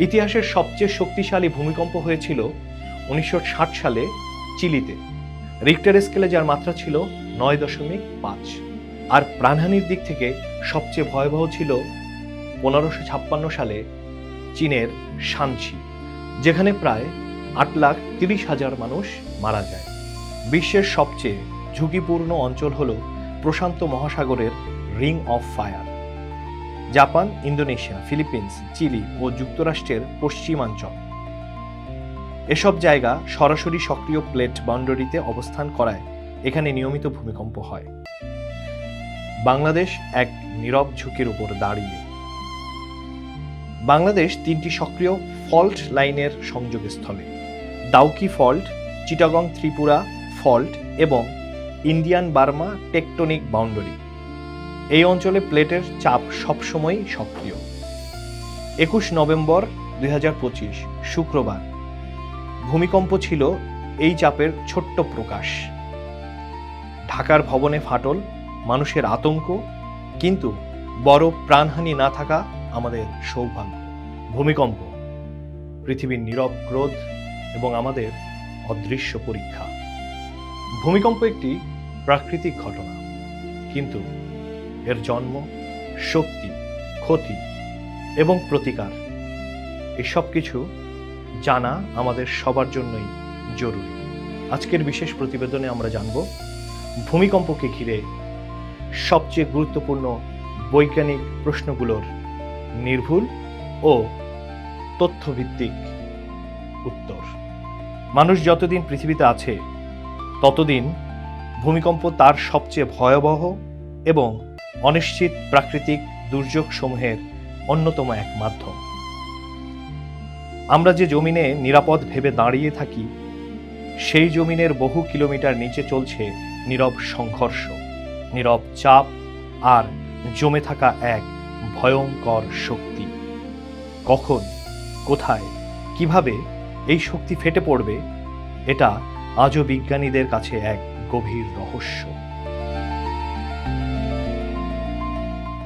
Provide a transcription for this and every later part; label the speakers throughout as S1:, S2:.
S1: ইতিহাসের সবচেয়ে শক্তিশালী ভূমিকম্প হয়েছিল 1960 সালে চিলিতে। রিক্টার স্কেলে যার মাত্রা ছিল 9.5। আর প্রাণহানির দিক থেকে সবচেয়ে ভয়াবহ ছিল 1556 সালে চীনের শানচি, যেখানে প্রায় 8,30,000 মানুষ মারা যায়। বিশ্বের সবচেয়ে ঝুঁকিপূর্ণ অঞ্চল হল প্রশান্ত মহাসাগরের ring of fire. Japan, Indonesia, Philippines, Chile ও যুক্তরাষ্ট্রের পশ্চিমাঞ্চল এসব জায়গা সরাসরি সক্রিয় প্লেট বাউন্ডারিতে অবস্থান করায় এখানে নিয়মিত ভূমিকম্প হয়। বাংলাদেশ এক নীরব ঝুঁকির উপর দাঁড়িয়ে। বাংলাদেশ 3টি সক্রিয় ফল্ট লাইনের সংযোগস্থলে: দাউকি ফল্ট, চিটাগং ত্রিপুরা ফল্ট এবং ইন্ডিয়ান বার্মা টেকটনিক বাউন্ডারি। এই অঞ্চলে প্লেটের চাপ সবসময় সক্রিয়। 21 নভেম্বর 2025 শুক্রবার ভূমিকম্প ছিল এই চাপের ছোট্ট প্রকাশ। ঢাকার ভবনে ফাটল, মানুষের আতঙ্ক, কিন্তু বড় প্রাণহানি না থাকা আমাদের সৌভাগ্য। ভূমিকম্প পৃথিবীর নীরব ক্রোধ এবং আমাদের অদৃশ্য পরীক্ষা। ভূমিকম্প একটি প্রাকৃতিক ঘটনা, কিন্তু এর জন্ম, শক্তি, ক্ষতি এবং প্রতিকার এসব কিছু জানা আমাদের সবার জন্যই জরুরি। আজকের বিশেষ প্রতিবেদনে আমরা জানব ভূমিকম্পকে ঘিরে সবচেয়ে গুরুত্বপূর্ণ বৈজ্ঞানিক প্রশ্নগুলোর নির্ভুল ও তথ্যভিত্তিক উত্তর। মানুষ যতদিন পৃথিবীতে আছে ততদিন ভূমিকম্প তার সবচেয়ে ভয়াবহ এবং অনিশ্চিত প্রাকৃতিক দুর্যোগ সমূহের অন্যতম এক মাধ্যম। আমরা যে জমিনে নিরাপদ ভেবে দাঁড়িয়ে থাকি, সেই জমিনের বহু কিলোমিটার নিচে চলছে নীরব সংঘর্ষ, নীরব চাপ আর জমে থাকা এক ভয়ঙ্কর শক্তি। কখন, কোথায়, কিভাবে এই শক্তি ফেটে পড়বে, এটা আজও বিজ্ঞানীদের কাছে এক গভীর রহস্য।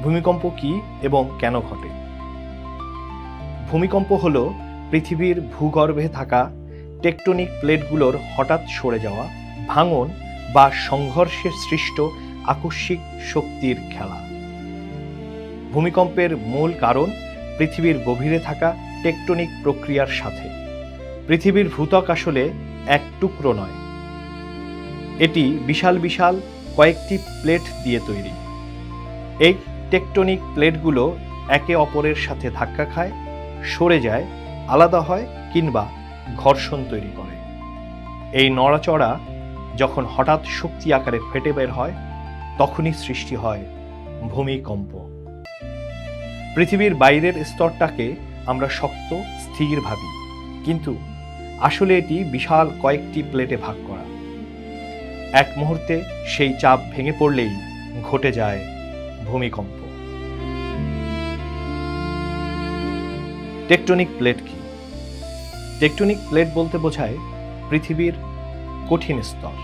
S1: ভূমিকম্প কি এবং কেন ঘটে? ভূমিকম্প হল পৃথিবীর ভূগর্ভে থাকা টেকটনিক প্লেটগুলোর হঠাৎ সরে যাওয়া, ভাঙন বা সংঘর্ষের সৃষ্ট আকস্মিক শক্তির খেলা। ভূমিকম্পের মূল কারণ পৃথিবীর গভীরে থাকা টেকটনিক প্রক্রিয়ার সাথে। পৃথিবীর ভূত্বক আসলে এক টুকরো নয়, এটি বিশাল বিশাল কয়েকটি প্লেট দিয়ে তৈরি। এই টেকটনিক প্লেটগুলো একে অপরের সাথে ধাক্কা খায়, সরে যায়, আলাদা হয় কিংবা ঘর্ষণ তৈরি করে। এই নড়াচড়া যখন হঠাৎ শক্তি আকারে ফেটে বের হয়, তখনই সৃষ্টি হয় ভূমিকম্প। পৃথিবীর বাইরের স্তরটাকে আমরা শক্ত, স্থির ভাবি, কিন্তু আসলে এটি বিশাল কয়েকটি প্লেটে ভাগ করা। এক মুহূর্তে সেই চাপ ভেঙে পড়লেই ঘটে যায় ভূমিকম্প। টেকটনিক প্লেট কি? টেকটনিক প্লেট বলতে বোঝায় পৃথিবীর কঠিন স্তর,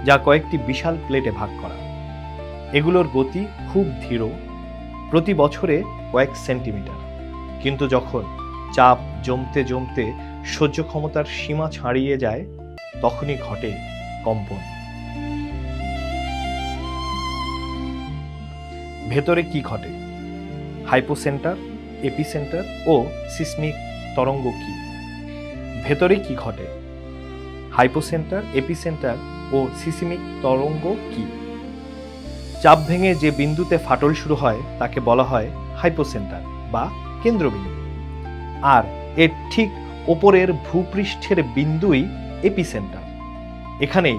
S1: যা কয়েকটি বিশাল প্লেটে ভাগ করা। এগুলোর গতি খুব ধীর, প্রতি বছরে কয়েক সেন্টিমিটার, কিন্তু যখন চাপ জমতে জমতে সহ্য ক্ষমতার সীমা ছাড়িয়ে যায়, তখনই ঘটে কম্পন। ভেতরে কি ঘটে? হাইপোসেন্টার, এপিসেন্টার ও সিসমিক তরঙ্গ কি? ভেতরে কি ঘটে? হাইপোসেন্টার, এপিসেন্টার ও সিসমিক তরঙ্গ কি? চাপ ভেঙে যে বিন্দুতে ফাটল শুরু হয় তাকে বলা হয় হাইপোসেন্টার বা কেন্দ্রবিন্দু, আর এর ঠিক ওপরের ভূপৃষ্ঠের বিন্দুই এপিসেন্টার। এখানেই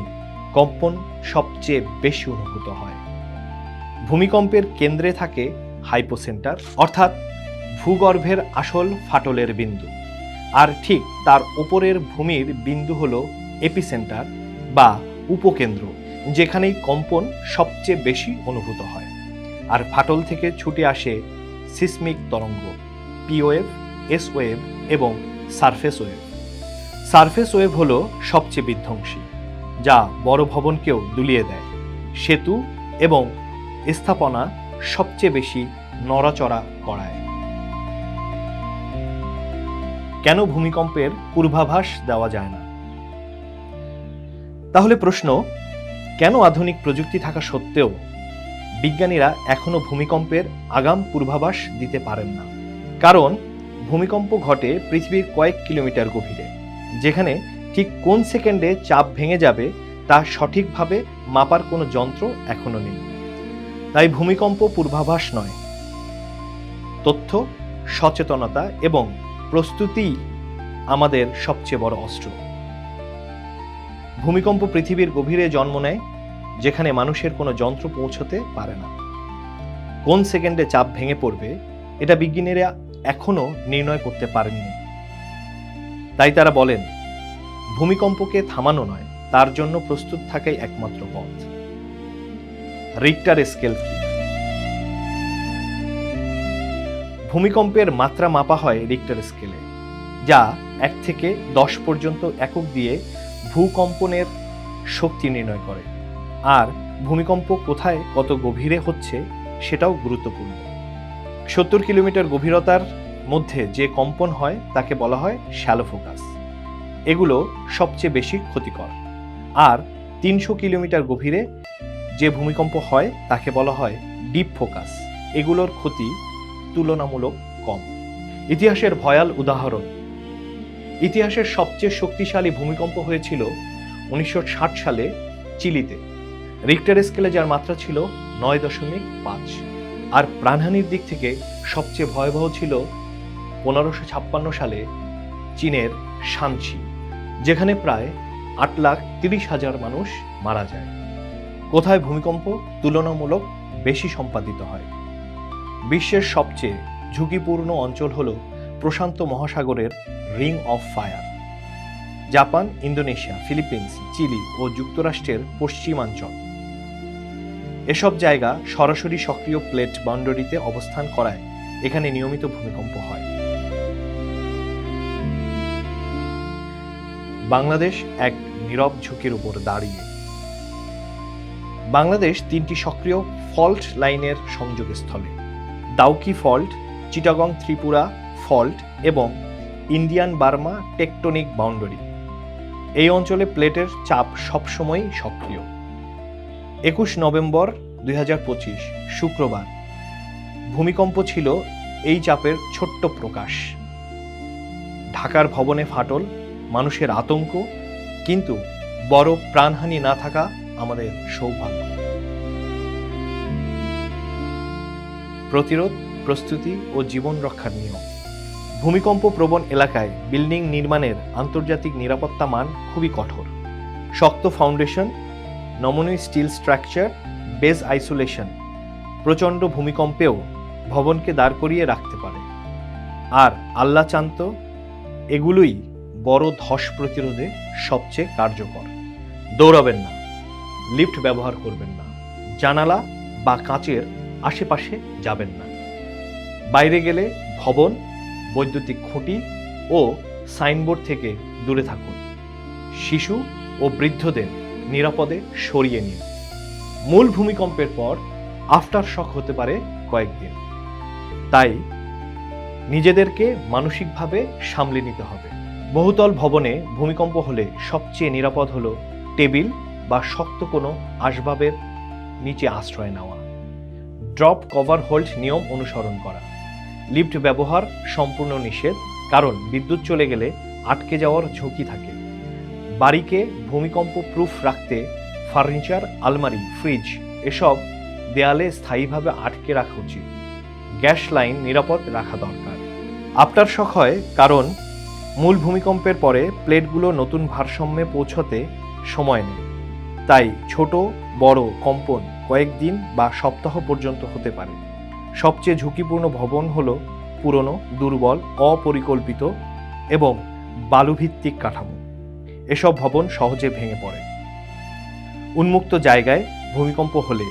S1: কম্পন সবচেয়ে বেশি অনুভূত হয়। ভূমিকম্পের কেন্দ্রে থাকে হাইপোসেন্টার, অর্থাৎ ভূগর্ভের আসল ফাটলের বিন্দু, আর ঠিক তার ওপরের ভূমির বিন্দু হলো এপিসেন্টার বা উপকেন্দ্র, যেখানেই কম্পন সবচেয়ে বেশি অনুভূত হয়। আর ফাটল থেকে ছুটে আসে সিসমিক তরঙ্গ, পি ওয়েভ, এস ওয়েভ এবং সারফেস ওয়েভ। সারফেস ওয়েভ হলো সবচেয়ে বিধ্বংসী, যা বড় ভবনকেও দুলিয়ে দেয়, সেতু এবং স্থাপনা সবচেয়ে বেশি নড়াচড়া করায়। কেন ভূমিকম্পের পূর্বাভাস দেওয়া যায় না? তাহলে প্রশ্ন, কেন আধুনিক প্রযুক্তি থাকা সত্ত্বেও বিজ্ঞানীরা এখনো ভূমিকম্পের আগাম পূর্বাভাস দিতে পারেন না? কারণ ভূমিকম্প ঘটে পৃথিবীর কয়েক কিলোমিটার গভীরে, যেখানে ঠিক কোন সেকেন্ডে চাপ ভেঙে যাবে তা সঠিকভাবে মাপার কোনো যন্ত্র এখনো নেই। তাই ভূমিকম্প পূর্বাভাস নয়, তথ্য, সচেতনতা এবং প্রস্তুতি আমাদের সবচেয়ে বড় অস্ত্র। ভূমিকম্প পৃথিবীর গভীরে জন্ম নেয়, যেখানে মানুষের কোনো যন্ত্র পৌঁছতে পারে না। কোন সেকেন্ডে চাপ ভেঙে পড়বে এটা বিজ্ঞানীরা এখনো নির্ণয় করতে পারেননি। তাই তারা বলেন, ভূমিকম্পকে থামানো নয়, তার জন্য প্রস্তুত থাকাই একমাত্র পথ। রিক্টার স্কেল কি? ভূমিকম্পের মাত্রা মাপা হয় রিক্টার স্কেলে, যা 1 থেকে 10 পর্যন্ত একক দিয়ে ভূকম্পনের শক্তি নির্ণয় করে। আর ভূমিকম্প কোথায় কত গভীরে হচ্ছে সেটাও গুরুত্বপূর্ণ। 70 কিলোমিটার গভীরতার মধ্যে যে কম্পন হয় তাকে বলা হয় শ্যালো ফোকাস। এগুলো সবচেয়ে বেশি ক্ষতিকর। আর 300 কিলোমিটার গভীরে যে ভূমিকম্প হয় তাকে বলা হয় ডিপ ফোকাস। এগুলোর ক্ষতি তুলনামূলক কম। ইতিহাসের ভয়াল উদাহরণ। ইতিহাসের সবচেয়ে শক্তিশালী ভূমিকম্প হয়েছিল 1960 সালে চিলিতে। রিক্টার স্কেলে যার মাত্রা ছিল 9.5। আর প্রাণহানির দিক থেকে সবচেয়ে ভয়াবহ ছিল 1556 সালে চীনের শানচি, যেখানে প্রায় 8,30,000 মানুষ মারা যায়। কোথায় ভূমিকম্প তুলনামূলক বেশি সম্পাদিত হয়? বিশ্বের সবচেয়ে ঝুঁকিপূর্ণ অঞ্চল হল প্রশান্ত মহাসাগরের ring of fire. Japan, Indonesia, Philippines, Chile ও যুক্তরাষ্ট্রের পশ্চিমাঞ্চল। এসব জায়গা সরাসরি সক্রিয় প্লেট বাউন্ডারিতে অবস্থান করায় এখানে নিয়মিত ভূমিকম্প হয়। বাংলাদেশ এক নীরব ঝুঁকির উপর দাঁড়িয়ে। বাংলাদেশ 3টি সক্রিয় ফল্ট লাইনের সংযোগস্থলে: দাউকি ফল্ট, চিটাগং ত্রিপুরা ফল্ট এবং ইন্ডিয়ান বার্মা টেকটনিক বাউন্ডারি। এই অঞ্চলে প্লেটের চাপ সবসময় সক্রিয়। 21 নভেম্বর 2025 শুক্রবার ভূমিকম্প ছিল এই চাপের ছোট্ট প্রকাশ। ঢাকার ভবনে ফাটল, মানুষের আতঙ্ক, কিন্তু বড় প্রাণহানি না থাকা আমাদের সৌভাগ্য। প্রতিরোধ, প্রস্তুতি ও জীবন রক্ষার নিয়ম। ভূমিকম্প প্রবণ এলাকায় বিল্ডিং নির্মাণের আন্তর্জাতিক নিরাপত্তা মান খুবই কঠোর। শক্ত ফাউন্ডেশন, নমনীয় স্টিল স্ট্রাকচার, বেস আইসোলেশন প্রচণ্ড ভূমিকম্পেও ভবনকে দাঁড় করিয়ে রাখতে পারে। আর আল্লাহ চান্ত এগুলোই বড় ধস প্রতিরোধে সবচেয়ে কার্যকর। দৌড়াবেন না, লিফট ব্যবহার করবেন না, জানালা বা কাঁচের আশেপাশে যাবেন না। বাইরে গেলে ভবন, বৈদ্যুতিক খুঁটি ও সাইনবোর্ড থেকে দূরে থাকুন। শিশু ও বৃদ্ধদের নিরাপদে সরিয়ে নিন। মূল ভূমিকম্পের পর আফটার শক হতে পারে কয়েকদিন, তাই নিজেদেরকে মানসিকভাবে সামলে নিতে হবে। বহুতল ভবনে ভূমিকম্প হলে সবচেয়ে নিরাপদ হলো টেবিল বা শক্ত কোনো আসবাবের নিচে আশ্রয় নেওয়া। ড্রপ কভার হোল্ড নিয়ম অনুসরণ করা। লিফট ব্যবহার সম্পূর্ণ নিষেধ, কারণ বিদ্যুৎ চলে গেলে আটকে যাওয়ার ঝুঁকি থাকে। বাড়িকে ভূমিকম্প প্রুফ রাখতে ফার্নিচার, আলমারি, ফ্রিজ এসব দেয়ালে স্থায়ীভাবে আটকে রাখা উচিত। গ্যাস লাইন নিরাপদ রাখা দরকার। আফটার শক হয় কারণ মূল ভূমিকম্পের পরে প্লেটগুলো নতুন ভারসাম্যে পৌঁছতে সময় নেয়। তাই ছোট বড় কম্পন কয়েকদিন বা সপ্তাহ পর্যন্ত হতে পারে। সবচেয়ে ঝুঁকিপূর্ণ ভবন হলো পুরনো, দুর্বল, অপরিকল্পিত এবং বালুভিত্তিক কাঠামো। এসব ভবন সহজে ভেঙে পড়ে। উন্মুক্ত জায়গায় ভূমিকম্প হলে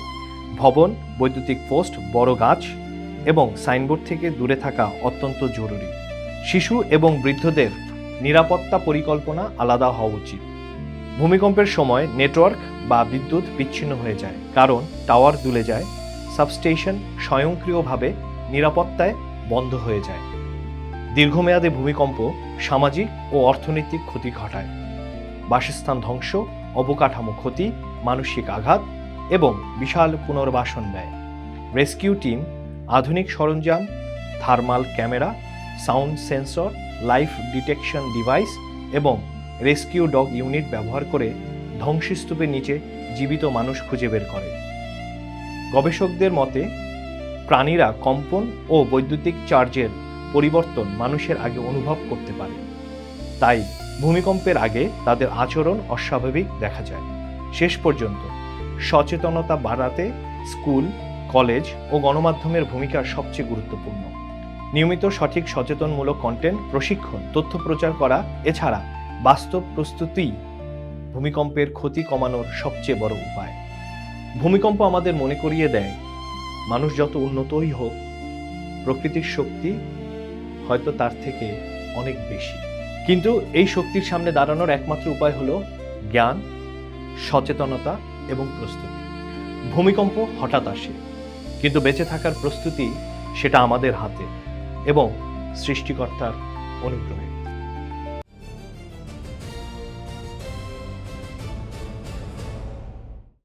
S1: ভবন, বৈদ্যুতিক পোস্ট, বড় গাছ এবং সাইনবোর্ড থেকে দূরে থাকা অত্যন্ত জরুরি। শিশু এবং বৃদ্ধদের নিরাপত্তা পরিকল্পনা আলাদা হওয়া উচিত। ভূমিকম্পের সময় নেটওয়ার্ক বা বিদ্যুৎ বিচ্ছিন্ন হয়ে যায়, কারণ টাওয়ার দুলে যায়। সাবস্টেশন স্বয়ংক্রিয়ভাবে নিরাপত্তায় বন্ধ হয়ে যায়। দীর্ঘমেয়াদী ভূমিকম্প সামাজিক ও অর্থনৈতিক ক্ষতি ঘটায়, বাসস্থান ধ্বংস, অবকাঠামো ক্ষতি, মানসিক আঘাত এবং বিশাল পুনর্বাসন ব্যয়। রেস্কিউ টিম আধুনিক সরঞ্জাম, thermal camera, sound sensor, life detection device এবং রেস্কিউ ডগ ইউনিট ব্যবহার করে ধ্বংসস্তূপের নিচে জীবিত মানুষ খুঁজে বের করে। গবেষকদের মতে প্রাণীরা কম্পন ও বৈদ্যুতিক চার্জের পরিবর্তন মানুষের আগে অনুভব করতে পারে, তাই ভূমিকম্পের আগে তাদের আচরণ অস্বাভাবিক দেখা যায়। শেষ পর্যন্ত সচেতনতা বাড়াতে স্কুল, কলেজ ও গণমাধ্যমের ভূমিকা সবচেয়ে গুরুত্বপূর্ণ। নিয়মিত সঠিক সচেতনমূলক কন্টেন্ট, প্রশিক্ষণ, তথ্য প্রচার করা এছাড়া বাস্তব প্রস্তুতি ভূমিকম্পের ক্ষতি কমানোর সবচেয়ে বড় উপায়। ভূমিকম্প আমাদের মনে করিয়ে দেয়, মানুষ যত উন্নতই হোক, প্রকৃতির শক্তি হয়তো তার থেকে অনেক বেশি। কিন্তু এই শক্তির সামনে দাঁড়ানোর একমাত্র উপায় হলো জ্ঞান, সচেতনতা এবং প্রস্তুতি। ভূমিকম্প হঠাৎ আসে, কিন্তু বেঁচে থাকার প্রস্তুতি সেটা আমাদের হাতে এবং সৃষ্টিকর্তার অনুগ্রহে।